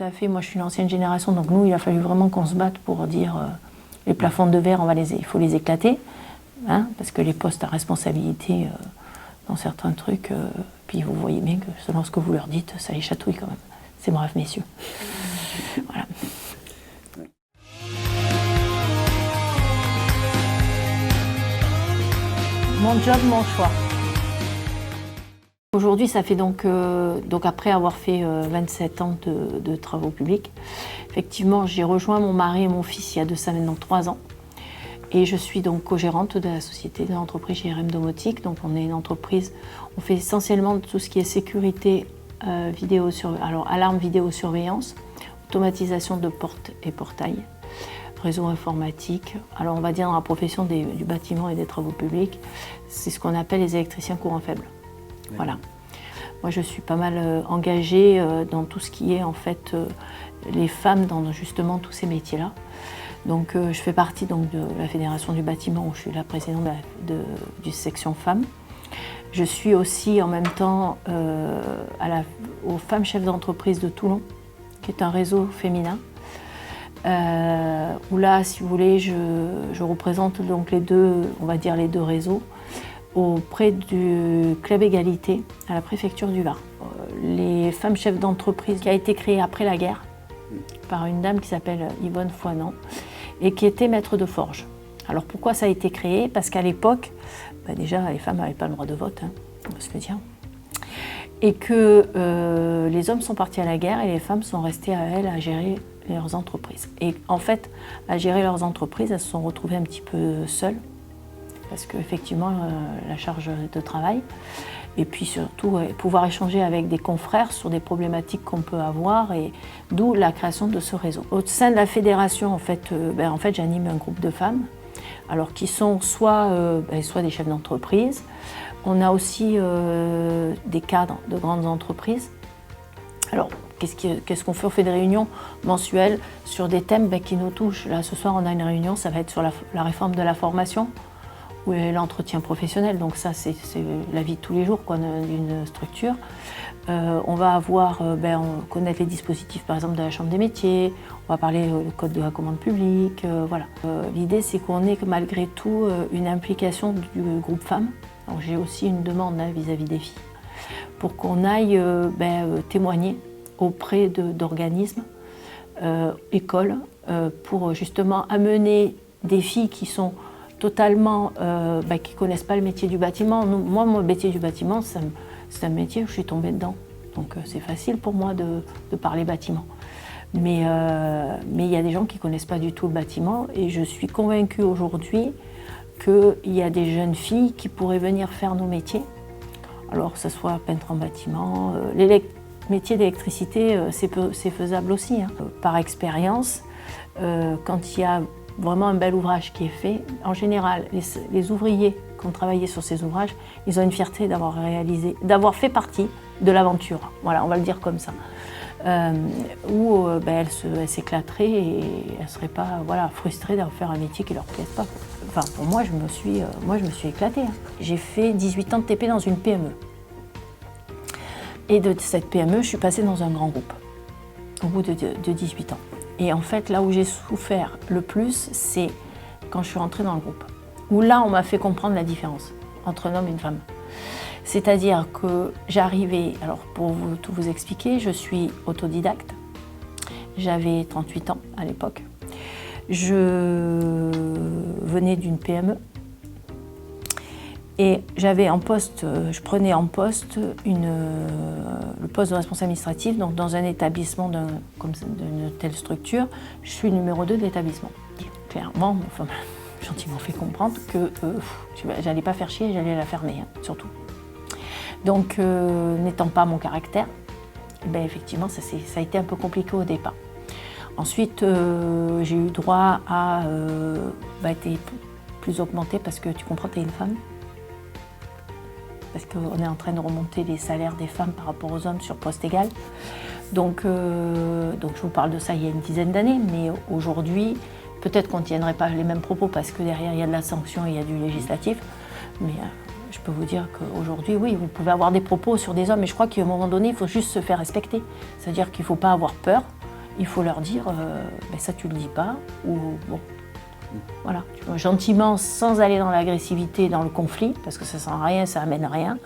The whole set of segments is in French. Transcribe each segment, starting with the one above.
à fait. Moi, je suis une ancienne génération, donc nous, il a fallu vraiment qu'on se batte pour dire les plafonds de verre, il faut les éclater, hein, parce que les postes à responsabilité dans certains trucs, puis vous voyez bien que selon ce que vous leur dites, ça les chatouille quand même. C'est brave, messieurs. Voilà. Mon job, mon choix. Aujourd'hui, ça fait donc après avoir fait 27 ans de travaux publics, effectivement, j'ai rejoint mon mari et mon fils il y a de ça maintenant 3 ans. Et je suis donc co-gérante de la société de l'entreprise GRM Domotique. Donc on est une entreprise, on fait essentiellement tout ce qui est sécurité, alarme vidéosurveillance, automatisation de portes et portails, réseau informatique. Alors on va dire dans la profession du bâtiment et des travaux publics, c'est ce qu'on appelle les électriciens courant faible. Voilà. Moi, je suis pas mal engagée dans tout ce qui est en fait les femmes dans justement tous ces métiers-là. Donc, je fais partie donc, de la Fédération du bâtiment où je suis la présidente du section femmes. Je suis aussi en même temps aux femmes chefs d'entreprise de Toulon, qui est un réseau féminin. Où là, si vous voulez, je représente donc les deux réseaux auprès du Club Égalité à la préfecture du Var. Les femmes chefs d'entreprise qui a été créée après la guerre par une dame qui s'appelle Yvonne Foinan et qui était maître de forge. Alors pourquoi ça a été créé? Parce qu'à l'époque, déjà les femmes n'avaient pas le droit de vote, hein, on va se le dire. Et que les hommes sont partis à la guerre et les femmes sont restées à elles à gérer leurs entreprises. Et en fait, à gérer leurs entreprises, elles se sont retrouvées un petit peu seules. Parce qu'effectivement, la charge de travail, et puis surtout pouvoir échanger avec des confrères sur des problématiques qu'on peut avoir, et d'où la création de ce réseau. Au sein de la fédération, en fait, j'anime un groupe de femmes, alors qui sont soit des chefs d'entreprise, on a aussi des cadres de grandes entreprises. Alors, qu'est-ce qu'on fait? On fait des réunions mensuelles sur des thèmes qui nous touchent. Là, ce soir, on a une réunion, ça va être sur la réforme de la formation, ou l'entretien professionnel, donc ça c'est la vie de tous les jours d'une structure. On va connaître les dispositifs par exemple de la Chambre des métiers, on va parler du code de la commande publique, voilà. L'idée c'est qu'on ait malgré tout une implication du groupe femmes. J'ai aussi une demande vis-à-vis des filles, pour qu'on aille témoigner auprès d'organismes, écoles, pour justement amener des filles qui sont totalement, qui ne connaissent pas le métier du bâtiment. Moi, mon métier du bâtiment, c'est un métier où je suis tombée dedans. Donc c'est facile pour moi de parler bâtiment. Mais il y a des gens qui ne connaissent pas du tout le bâtiment, et je suis convaincue aujourd'hui qu'il y a des jeunes filles qui pourraient venir faire nos métiers. Alors que ce soit peintre en bâtiment, métier d'électricité, c'est faisable aussi, hein. Par expérience, quand il y a vraiment un bel ouvrage qui est fait, en général, les ouvriers qui ont travaillé sur ces ouvrages, ils ont une fierté d'avoir fait partie de l'aventure. Voilà, on va le dire comme ça. Où elles s'éclateraient et elles ne seraient pas frustrées d'avoir fait un métier qui ne leur plaise pas. Enfin, pour moi, je me suis éclatée, hein. J'ai fait 18 ans de TP dans une PME. Et de cette PME, je suis passée dans un grand groupe, au bout de 18 ans. Et en fait, là où j'ai souffert le plus, c'est quand je suis rentrée dans le groupe. Où là, on m'a fait comprendre la différence entre un homme et une femme. C'est-à-dire que j'arrivais, alors pour tout vous expliquer, je suis autodidacte. J'avais 38 ans à l'époque. Je venais d'une PME. Et j'avais en poste, je prenais en poste le poste de responsable administratif, donc dans un établissement d'une telle structure, je suis numéro 2 de l'établissement. Clairement, gentiment fait comprendre que j'allais pas faire chier, j'allais la fermer, hein, surtout. Donc, n'étant pas mon caractère, effectivement, ça a été un peu compliqué au départ. Ensuite, j'ai eu droit à être plus augmentée parce que tu comprends, tu es une femme. Parce qu'on est en train de remonter les salaires des femmes par rapport aux hommes sur poste égal. Donc je vous parle de ça il y a une dizaine d'années, mais aujourd'hui, peut-être qu'on ne tiendrait pas les mêmes propos parce que derrière il y a de la sanction et il y a du législatif. Mais je peux vous dire qu'aujourd'hui, oui, vous pouvez avoir des propos sur des hommes, mais je crois qu'à un moment donné, il faut juste se faire respecter. C'est-à-dire qu'il ne faut pas avoir peur il faut leur dire ben ça tu le dis pas, ou bon, voilà, gentiment, sans aller dans l'agressivité, dans le conflit, parce que ça sert à rien, ça amène à rien.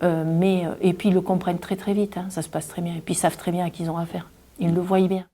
Et puis ils le comprennent très très vite, hein, ça se passe très bien. Et puis ils savent très bien à qui ils ont affaire. Ils le voient bien.